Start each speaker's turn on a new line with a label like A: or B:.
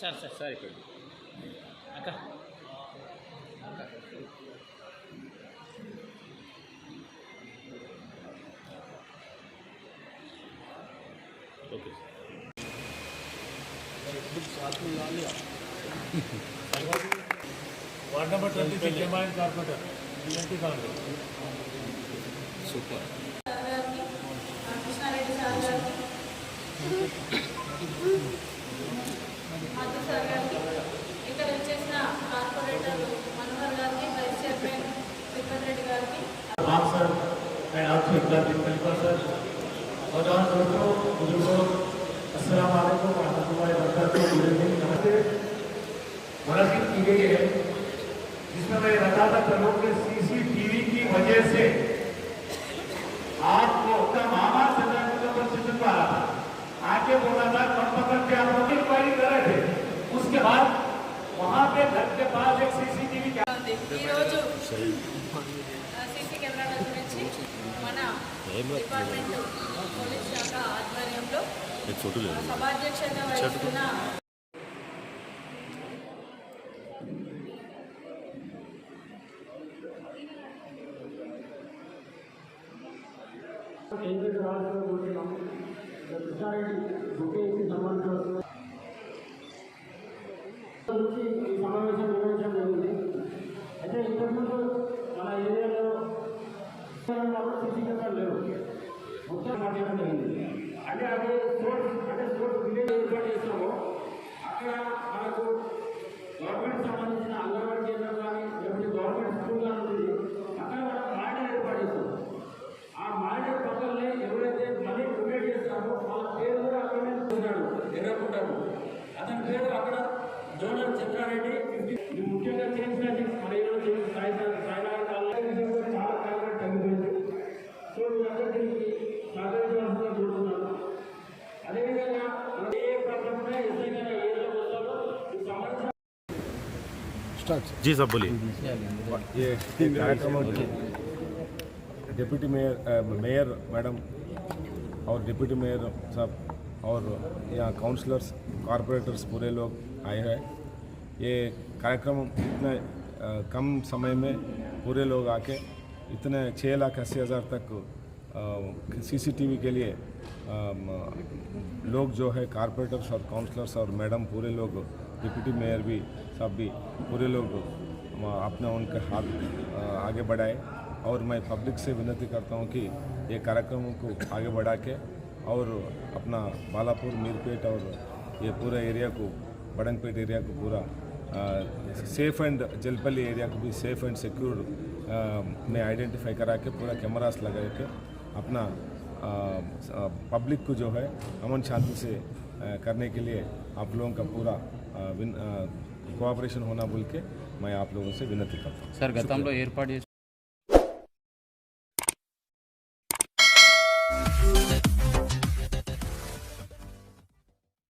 A: Sir ఇక్కడ అక్క okay
B: ward number 26 जमायत कारपेंटर बीएनटी कांग्रेस
A: సూపర్
C: కృష్ణారెడ్డి సార్ గారికి మాధవ్ సార్ గారికి ఇక్కడ వచ్చేసిన కార్పొరేటర్ మనోహర్ గారికి వైస్ చైర్మన్ తిరుపతి రెడ్డి గారికి
B: सर एंड आपसे प्रिंसिपल सर और दोस्तों बुजुर्गों अस्सलाम वालेकुम व रहमतुल्लाहि व बरकातहू। नमस्ते। मुलाकात की गई है जिसमें मैं बताता चलूँ कि सीसीटीवी की वजह से आपको अपना मामा पर सिस्टम आ रहा था, आके बोला था कम पकड़ के आप लोग इंक्वायरी कर रहे थे। उसके बाद वहाँ पे घर के पास एक सीसीटीवी
C: ఈరోజు సీసీ కెమెరాల గురించి మన డిపార్ట్మెంట్ పోలీస్ శాఖ ఆధ్వర్యంలో సభాధ్యక్షంగా వహిస్తున్న
D: సమావేశం నిర్వహించడం జరిగింది. అయితే ఇంతకుముందు మన ఏరియాలో సీసీ కెమెరాలు లేవు, మొత్తం మాట్లాడడం జరిగింది. అంటే అది స్పోర్ట్స్ విలేజ్ ఏర్పాటు చేస్తాము. అక్కడ మనకు గవర్నమెంట్ సంబంధించిన అంగన్వాడీ కేంద్రం కానీ లేకపోతే గవర్నమెంట్ స్కూల్ కానీ ఉంటుంది. అక్కడ మనం మాడర్ ఏర్పాటు చేస్తాం. ఆ మాడర్ పక్కనే ఎవరైతే మనీ డొనేట్ చేస్తారో వాళ్ళ పేరు కూడా అక్కడనే చూస్తున్నాడు ఎర్రకుంటాడు. అతని పేరు అక్కడ డోనర్ చంద్రారెడ్డి. ముఖ్యంగా చేసినది మన సాయినాథ్ కాలంలో చాలా కాలం తగ్గిపోయింది. సో మీరందరికీ సహకరించవలసిందిగా చూస్తున్నాను. అదేవిధంగా ఏ ప్రాబ్లం ఉన్నా ఎస్ఐ గారు ఏదో వస్తారో ఈ సమస్య
E: जी साहब बोलिए। ये कार्यक्रम डिप्टी मेयर मैडम और डिप्टी मेयर साहब और यहाँ काउंसलर्स कॉरपोरेटर्स पूरे लोग आए हैं। ये कार्यक्रम इतने कम समय में पूरे लोग आके इतने 6,80,000 तक सीसीटीवी के लिए लोग जो है कॉरपोरेटर्स और काउंसलर्स और मैडम पूरे लोग डिप्टी मेयर भी सब भी पूरे लोग अपना उनके हाथ आगे बढ़ाए। और मैं पब्लिक से विनती करता हूँ कि ये कार्यक्रमों को आगे बढ़ा के और अपना बालापुर मीरपेट और ये पूरा एरिया को बड़ंगपेट एरिया को पूरा सेफ एंड जलपल्ली एरिया को भी सेफ एंड सिक्योर में आइडेंटिफाई करा के पूरा कैमरास लगा के अपना पब्लिक को जो है अमन शांति से करने के लिए आप लोगों का पूरा कोऑपरेशन होना बोल के मैं आप लोगों से विनती करता हूँ।
A: సార్ గతంలో ఏర్పాటు